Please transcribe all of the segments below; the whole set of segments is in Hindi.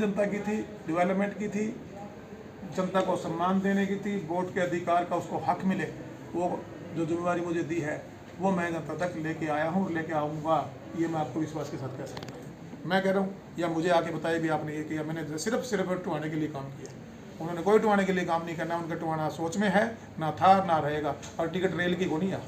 जनता की थी, डेवलपमेंट की थी, जनता को सम्मान देने की थी, वोट के अधिकार का उसको हक मिले, वो जो जिम्मेवारी मुझे दी है वो मैं जनता तक लेके आया हूँ और लेके आऊँगा। ये मैं आपको विश्वास के साथ कह सकता हूँ। मैं कह रहा हूँ या मुझे आके बताइए भी आपने ये किया, मैंने सिर्फ टुहाने के लिए काम किया। उन्होंने कोई टुहाने के लिए काम नहीं करना, उनका टुहाना सोच में है, ना था ना रहेगा। और टिकट रेल की को नहीं है,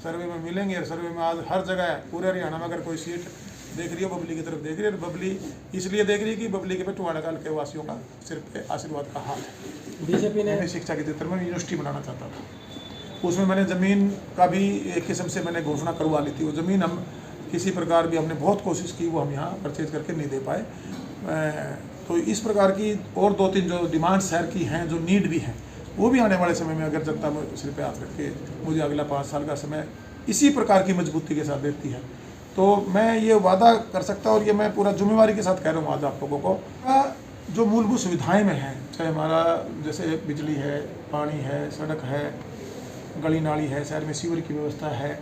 सर्वे में मिलेंगे। और सर्वे में आज हर जगह है, पूरे हरियाणा में अगर कोई सीट देख रही हो बबली की तरफ देख रही है, बबली इसलिए देख रही है कि बबली के पे टुहाना काल के वासियों का सिर पे आशीर्वाद का हाथ है। बीजेपी ने शिक्षा के क्षेत्र में यूनिवर्सिटी बनाना चाहता था, उसमें मैंने ज़मीन का भी एक किस्म से मैंने घोषणा करवा ली थी। वो ज़मीन हम किसी प्रकार भी हमने बहुत कोशिश की, वो हम यहाँ परचेज करके नहीं दे पाए। तो इस प्रकार की और 2-3 जो डिमांड शहर की हैं, जो नीड भी हैं, वो भी आने वाले समय में अगर जनता सिर पे हाथ रख के मुझे अगला 5 साल का समय इसी प्रकार की मजबूती के साथ देती है, तो मैं ये वादा कर सकता हूँ और ये मैं पूरा जिम्मेवारी के साथ कह रहा हूँ आज आप लोगों को। जो मूलभूत सुविधाएँ में हैं, चाहे हमारा जैसे बिजली है, पानी है, सड़क है, गली नाली है, शहर में सीवर की व्यवस्था है,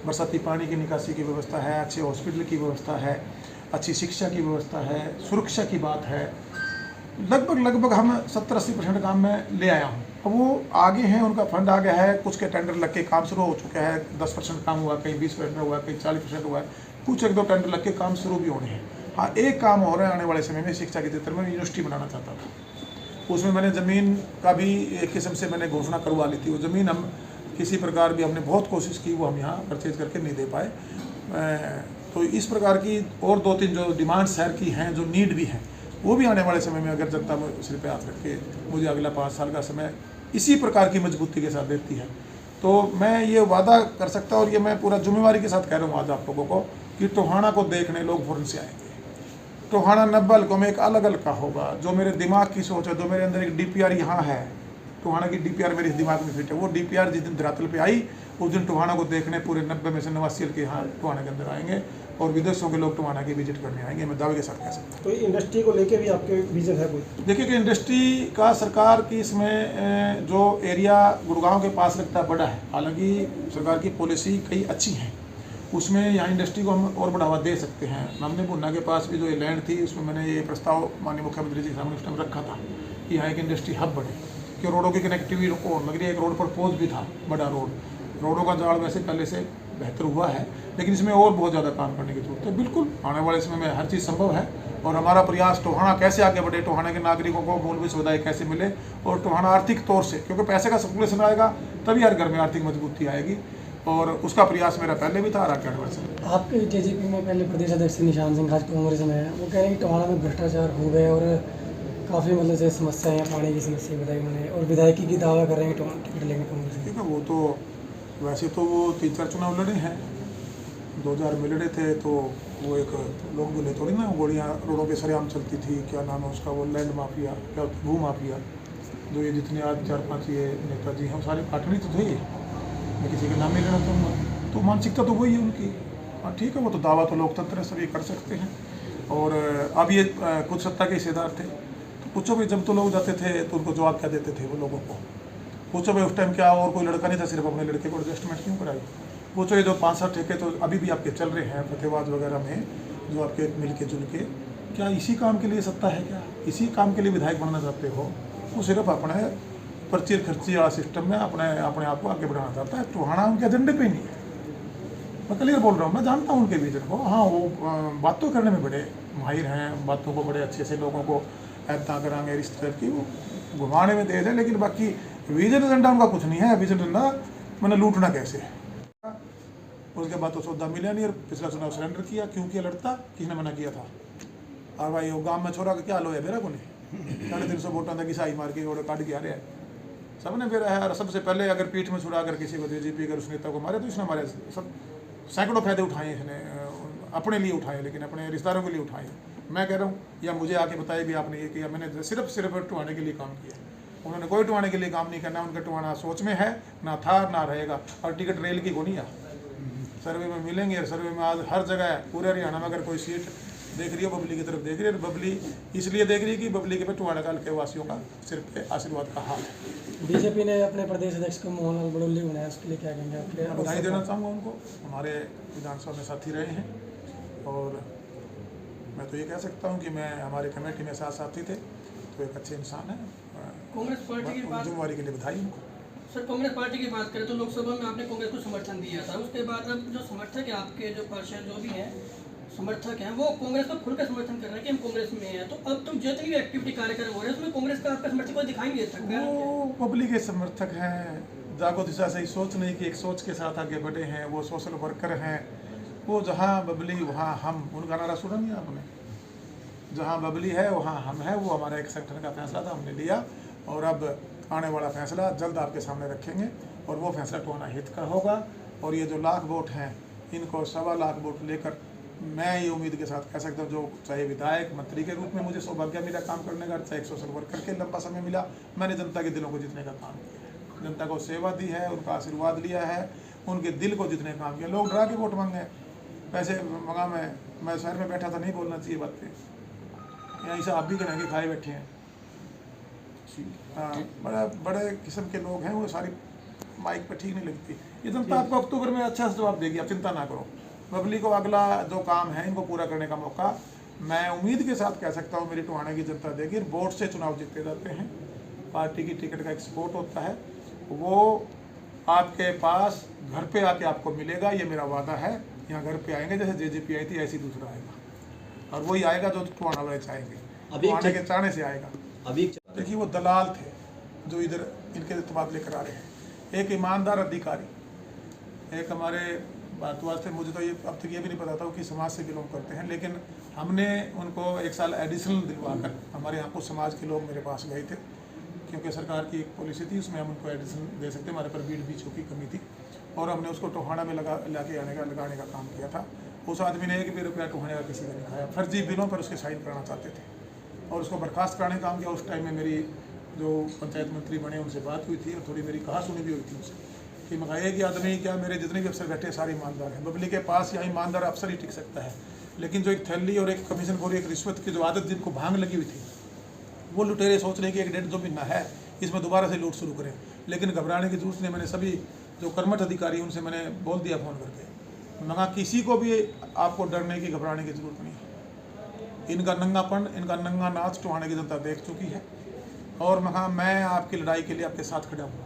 बरसाती पानी की निकासी की व्यवस्था है, अच्छे हॉस्पिटल की व्यवस्था है, अच्छी शिक्षा की व्यवस्था है, सुरक्षा की बात है, लगभग हम 70-80% काम में ले आया हूँ। अब वो आगे हैं, उनका फंड आ गया है, कुछ के टेंडर लग के काम शुरू हो चुका है, 10% काम हुआ, कहीं 20% हुआ, कहीं 40% हुआ है, कुछ 1-2 टेंडर लग के काम शुरू भी होने हैं। हाँ, एक काम हो रहा है आने वाले समय में, शिक्षा के क्षेत्र में यूनिवर्सिटी बनाना चाहता था। उसमें मैंने ज़मीन का भी एक किस्म से मैंने घोषणा करवा ली थी। वो ज़मीन हम किसी प्रकार भी हमने बहुत कोशिश की, वो हम यहाँ परचेज करके नहीं दे पाए। तो इस प्रकार की और 2-3 जो डिमांड शहर की हैं, जो नीड भी हैं, वो भी आने वाले समय में अगर जनता सिर पे हाथ रख के मुझे अगला 5 साल का समय इसी प्रकार की मजबूती के साथ देती है, तो मैं ये वादा कर सकता हूँ और ये मैं पूरा जिम्मेवारी के साथ कह रहा हूँ आज आप लोगों को कि टोहाना को देखने लोग फ़ौरन से आएंगे। टोहाना 90 हल्कों में एक अलग अलग का होगा। जो मेरे दिमाग की सोच है, जो मेरे अंदर एक DPR यहाँ है, टोहाना की DPR मेरे दिमाग में फिट है, वो DPR जिस दिन धरातल पे आई उस दिन टोहाना को देखने पूरे 90 में से 89 के यहाँ टोहाना के अंदर आएंगे और विदेशों के लोग टोहाना की विजिट करने आएंगे, मैं दावे के साथ कह सकता हूँ। तो इंडस्ट्री को लेके भी आपके विजन है कोई? देखिए कि इंडस्ट्री का सरकार की इसमें जो एरिया गुड़गांव के पास लगता है बड़ा है, हालांकि सरकार की पॉलिसी कई अच्छी हैं, उसमें यहाँ इंडस्ट्री को हम और बढ़ावा दे सकते हैं। हमने भुन्ना के पास भी जो ये लैंड थी, उसमें मैंने ये प्रस्ताव माननीय मुख्यमंत्री जी के सामने उस टाइम रखा था कि यहाँ एक इंडस्ट्री हब बने, कि रोडों की कनेक्टिविटी और मगर एक रोड पर पोज भी था, बड़ा रोडों का जाल वैसे पहले से बेहतर हुआ है, लेकिन इसमें और बहुत ज़्यादा काम करने की जरूरत है। बिल्कुल आने वाले समय में हर चीज़ संभव है और हमारा प्रयास टोहाना कैसे आगे बढ़े, टोहाना के नागरिकों को मूलभूत सुविधाएं कैसे मिले और टोहाना आर्थिक तौर से, क्योंकि पैसे का सर्कुलेशन आएगा तभी हर घर में आर्थिक मजबूती आएगी, और उसका प्रयास मेरा पहले भी था और आगे बढ़। आपके JJP में पहले प्रदेश अध्यक्ष निशान सिंह आज कांग्रेस में है, वो कह रहे हैं कि टोहाना में भ्रष्टाचार हो गए और काफ़ी मतलब से समस्या है, पानी की समस्या बताई उन्होंने, और विधायकी की दावा कर रहे हैं कि टिकट लेंगे कांग्रेस। ठीक है, वो तो वैसे तो वो 3-4 चुनाव लड़े हैं, 2000 में लड़े थे, तो वो एक लोग बोले थोड़ी ना, गोलियाँ रोडों पे सरेआम चलती थी, क्या नाम है उसका, वो लैंड माफिया, क्या भू माफिया, जो ये जितने आज 4-5 ये नेताजी हैं, सारे पाटनी तो थे, मैं किसी का नाम नहीं लेना चाहूँगा, तो मानसिकता तो वही है उनकी। हाँ ठीक है, वो तो दावा तो लोकतंत्र है, सब ये कर सकते हैं। और अब ये कुछ सत्ता के हिस्सेदार थे, तो पूछो भाई, जब तो लोग जाते थे तो उनको जवाब क्या देते थे वो लोगों को? पूछो भाई उस टाइम क्या और कोई लड़का नहीं था, सिर्फ अपने लड़के को एडजस्टमेंट क्यों कराई? पूछो ये जो 5-7 ठेके तो अभी भी आपके चल रहे हैं फतेहाबाद वगैरह में, जो आपके मिल के जुल के, क्या इसी काम के लिए सत्ता है? क्या इसी काम के लिए विधायक बनना चाहते हो? वो सिर्फ अपने पर्ची खर्ची वाला सिस्टम में अपने आप को आगे बढ़ाना चाहता है। टोहाना उनके एजेंडे पे नहीं है, मैं क्लियर बोल रहा हूँ, मैं जानता हूँ उनके विजन को। हाँ, वो बातों करने में बड़े माहिर हैं, बातों को बड़े अच्छे से लोगों को ऐसा कराएंगे इस तरह की, वो घुमाने में तेज है, लेकिन बाकी विजन एजेंडा उनका कुछ नहीं है। विजन एजेंडा मैंने लूटना कैसे है। उसके बाद तो सौदा मिला नहीं और पिछला चुनाव सरेंडर किया। क्यों किया? लड़ता किसने मना किया था? और भाई वो गांव में छोड़ा का क्या हाल है मेरा को नहीं, 350 वोटा था घिसाई मार के और काट के आ रहा है सबने मेरा है। और सबसे पहले अगर पीठ में छुड़ा अगर किसी को JJP अगर उस नेता को मारे तो इसने मारे, सब सैकड़ों फायदे उठाए इसने, अपने लिए उठाए, लेकिन अपने रिश्तेदारों के लिए उठाए। मैं कह रहा हूँ या मुझे आके बताइए भी आपने ये किया, मैंने सिर्फ टुहाने के लिए काम किया। उन्होंने कोई टुहाने के लिए काम नहीं करना, उनका टुहाना सोच में है, ना था ना रहेगा। और टिकट रेल की को नहीं है, सर्वे में मिलेंगे। और सर्वे में आज हर जगह है, पूरे हरियाणा में अगर कोई सीट देख रही हो बबली की तरफ देख रही है, बबली इसलिए देख रही है कि बबली के पे टुहाना काल के वासियों का सिर पे आशीर्वाद का हाथ है। बीजेपी ने अपने प्रदेश अध्यक्ष को मोहनलाल बड़ोली बनाया, उसके लिए क्या कहेंगे आपके? बधाई देना चाहूँगा उनको, हमारे विधानसभा में साथी रहे हैं और मैं तो ये कह सकता हूँ कि मैं हमारी कमेटी में साथ साथी थे, तो एक अच्छे इंसान है। कांग्रेस पार्टी की बात जिम्मेवारी के लिए बधाई उनको। सर, कांग्रेस पार्टी की बात करें तो लोकसभा में आपने कांग्रेस को समर्थन दिया था, उसके बाद अब जो समर्थक है आपके, जो पार्षद जो भी हैं समर्थक हैं, वो कांग्रेस को खुलकर समर्थन कर रहे हैं कि हम कांग्रेस में हैं। तो अब तुम जितनी भी एक्टिविटी कार्यक्रम हो रहे हैं उसमें कांग्रेस का आपका समर्थक को दिखाई नहीं दे वो पब्लिक के समर्थक हैं, जागो दिशा से ही सोच नहीं कि एक सोच के साथ आगे बढ़े हैं, वो सोशल वर्कर हैं। वो जहाँ बबली वहाँ हम, उनका नारा सुना नहीं आपने? जहाँ बबली है वहाँ हम है। वो हमारा एक संगठन का फैसला था, हमने लिया, और अब आने वाला फैसला जल्द आपके सामने रखेंगे, और वो फैसला टोहाना हित का होगा। और ये जो लाख वोट हैं, इनको 1.25 लाख वोट लेकर मैं ये उम्मीद के साथ कह सकता हूँ, जो चाहे विधायक मंत्री के रूप में मुझे सौभाग्य मिला काम करने का, चाहे एक सोशल वर्कर के लंबा समय मिला, मैंने जनता के दिलों को जीतने का काम किया है, जनता को सेवा दी है, उनका आशीर्वाद लिया है, उनके दिल को जीतने का काम किया। लोग डरा के वोट मांगे, पैसे मंगा, मैं शहर में बैठा था, नहीं बोलना चाहिए बातें, यहाँ से आप भी करेंगे, खाए बैठे हैं। हाँ, बड़े बड़े किस्म के लोग हैं, वो सारी माइक पे ठीक नहीं लगती। ये जनता आपको अक्टूबर में अच्छा से जवाब देगी, आप चिंता ना करो। बबली को अगला जो काम है इनको पूरा करने का मौका मैं उम्मीद के साथ कह सकता हूँ मेरी टोहाना की जनता देगी। वोट से चुनाव जीते जाते हैं, पार्टी की टिकट का एक सपोर्ट होता है, वो आपके पास घर पे आके आपको मिलेगा, ये मेरा वादा है। यहाँ घर पे आएंगे, जैसे जेजेपी आई थी ऐसे ही दूसरा आएगा, और वही आएगा जो टोहाना वाले चाहेंगे, टोहाना के चाहने से आएगा। अभी देखिए वो दलाल थे जो इधर इनके तबादले करा रहे हैं, एक ईमानदार अधिकारी, एक हमारे भारद्वाज थे। मुझे तो ये अब तक ये भी नहीं पता था कि समाज से बिलोंग करते हैं, लेकिन हमने उनको 1 साल एडिशनल दिलवाकर, हमारे यहाँ कुछ समाज के लोग मेरे पास गए थे, क्योंकि सरकार की एक पॉलिसी थी, उसमें हम उनको एडिशनल दे सकते, हमारे पर बीट बीचों की कमी थी, और हमने उसको टोहाना में लगाने का काम किया था। उस आदमी ने 1 भी रुपया टोहाने का किसी का नहीं खाया, फर्जी बिलों पर उसके साइन कराना चाहते थे, और उसको बर्खास्त कराने का काम किया। उस टाइम में मेरी जो पंचायत मंत्री बने उनसे बात हुई थी, और थोड़ी मेरी कहा सुनी भी हुई थी उनसे कि मगाए कि आदमी क्या, मेरे जितने भी अफसर बैठे सारे ईमानदार हैं। बबली के पास यहाँ ईमानदार अफसर ही टिक सकता है, लेकिन जो एक थैली और एक कमीशन खोरी, एक रिश्वत की जो आदत जिनको भांग लगी हुई थी, वो लुटेरे सोच रहे कि 1-1.5-2 महीना है, इसमें दोबारा से लूट शुरू करें। लेकिन घबराने की जरूरत नहीं। मैंने सभी जो कर्मठ अधिकारी उनसे मैंने बोल दिया फ़ोन करके, मगा किसी को भी आपको डरने की, घबराने की जरूरत नहीं है। इनका नंगापन, इनका नंगा नाच टोहाने की जनता देख चुकी है, और मगा मैं आपकी लड़ाई के लिए आपके साथ खड़ा हुआ,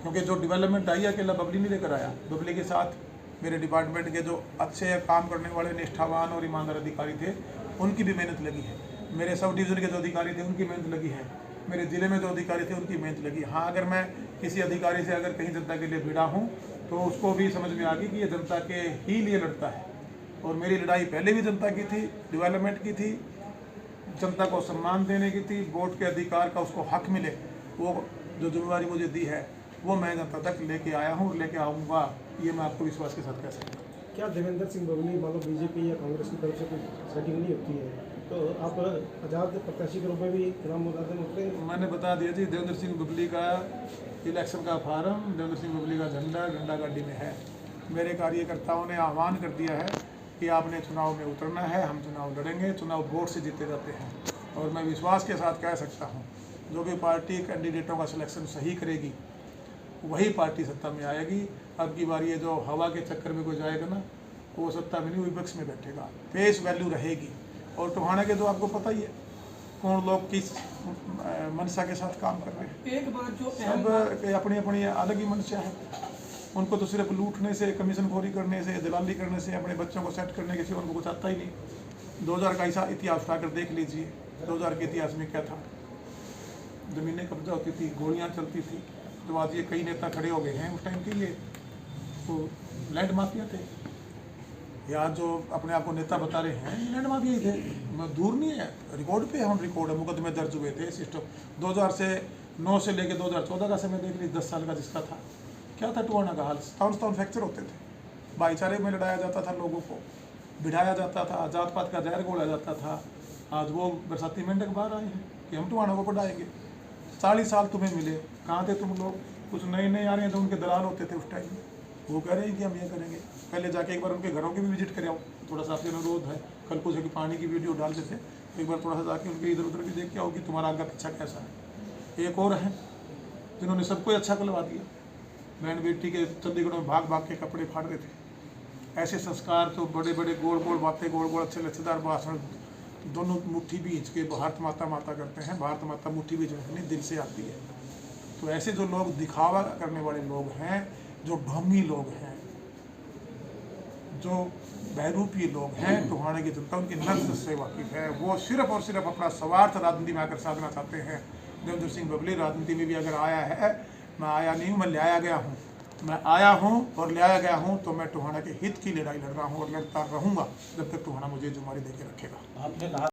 क्योंकि जो डेवलपमेंट आई है अकेला बबली नहीं लेकर आया। बबली के साथ मेरे डिपार्टमेंट के जो अच्छे काम करने वाले निष्ठावान और ईमानदार अधिकारी थे, उनकी भी मेहनत लगी है। मेरे सब डिवीज़न के जो अधिकारी थे उनकी मेहनत लगी है, मेरे ज़िले में जो अधिकारी थे उनकी मेहनत लगी। हाँ, अगर मैं किसी अधिकारी से अगर कहीं जनता के लिए भिड़ा हूँ तो उसको भी समझ में आ गई कि ये जनता के ही लिए लड़ता है, और मेरी लड़ाई पहले भी जनता की थी, डेवलपमेंट की थी, जनता को सम्मान देने की थी, वोट के अधिकार का उसको हक मिले, वो जो जिम्मेवारी मुझे दी है वो मैं जनता तक लेके आया हूँ और लेके आऊँगा, ये मैं आपको विश्वास के साथ कह सकता हूँ। क्या देवेंद्र सिंह बबली मान लो बीजेपी या कांग्रेस की तरफ से कोई सेटिंग नहीं होती है, तो आप आज़ाद प्रत्याशी के रूप में भी चुनाव मैदान में उतरे? मैंने बता दिया जी, देवेंद्र सिंह बबली का इलेक्शन का फार्म, देवेंद्र सिंह बबली का झंडा गाड़ी में है। मेरे कार्यकर्ताओं ने आह्वान कर दिया है कि आपने चुनाव में उतरना है, हम चुनाव लड़ेंगे, चुनाव वोट से जीते जाते हैं। और मैं विश्वास के साथ कह सकता हूँ, जो भी पार्टी कैंडिडेटों का सिलेक्शन सही करेगी वही पार्टी सत्ता में आएगी। अब की बार ये जो हवा के चक्कर में कोई जाएगा ना, वो सत्ता में नहीं, विपक्ष में बैठेगा। फेस वैल्यू रहेगी। और टोहाना के तो आपको पता ही है कौन लोग किस मंशा के साथ काम कर रहे हैं। एक बात जो सब अपनी अपनी अलग ही मंशा है। उनको तो सिर्फ लूटने से, कमीशनखोरी करने से, दलाली करने से, अपने बच्चों को सेट करने के सिवा उनको कुछ आता ही नहीं। 2000 का ऐसा इतिहास उठाकर देख लीजिए, 2000 के इतिहास में क्या था। ज़मीनें कब्जा होती थी, गोलियां चलती थी। तो आज ये कई नेता खड़े हो गए हैं, उस टाइम के लिए तो लैंड माफिया थे, या जो अपने आप को नेता बता रहे हैं लैंड माफिया ही थे। दूर नहीं है, रिकॉर्ड पे हम रिकॉर्ड है, मुकदमे दर्ज हुए थे। सिस्टम 2009 से लेकर 2014 का समय देख लीजिए, 10 साल का जिसका था, क्या था टोहाना का हाल। स्थान फ्रैक्चर होते थे, भाईचारे में लड़ाया जाता था, लोगों को बिठाया जाता था, जात पात का जहर घोला जाता था। आज वो बरसाती मेंढक बाहर आए हैं कि हम टोहाना को बढ़ाएंगे। 40 साल तुम्हें मिले, कहाँ थे तुम लोग? कुछ नए आ रहे हैं जो उनके दलाल होते थे उस टाइम में, वो कह रहे हैं कि हम ये करेंगे। पहले जाके एक बार उनके घरों की भी विजिट कर आओ, थोड़ा सा आपसे अनुरोध है। कल पूछे कि पानी की वीडियो डालते थे, एक बार थोड़ा सा जाके उनके इधर उधर भी देख के आओ कि तुम्हारा आगे पीछा कैसा है। एक और है जिन्होंने सबको अच्छा करवा दिया, बहन बेटी के चंडीगढ़ में भाग भाग के कपड़े फाड़ रहे थे। ऐसे संस्कार तो बड़े बड़े गोल गोल बातें, गोल गोल अच्छे लच्छेदार भाषण, दोनों मुट्ठी बीच के भारत माता माता करते हैं, भारत माता मुट्ठी बीच रखनी दिल से आती है। तो ऐसे जो लोग दिखावा करने वाले लोग हैं, जो ढोंगी लोग हैं, जो बहरूपी लोग हैं, टोहाने की जनता उनकी नब्ज से वाकिफ है। वो सिर्फ और सिर्फ अपना स्वार्थ राजनीति में आकर साधना चाहते हैं। देवेंद्र सिंह बबली राजनीति में भी अगर आया है, मैं आया नहीं हूँ, मैं ले आया गया हूँ। मैं आया हूँ और ले आया गया हूँ, तो मैं टोहाना के हित की लड़ाई लड़ रहा हूँ और लड़ता रहूँगा जब तक टोहाना मुझे जुम्मेदारी देके रखेगा। आपने कहा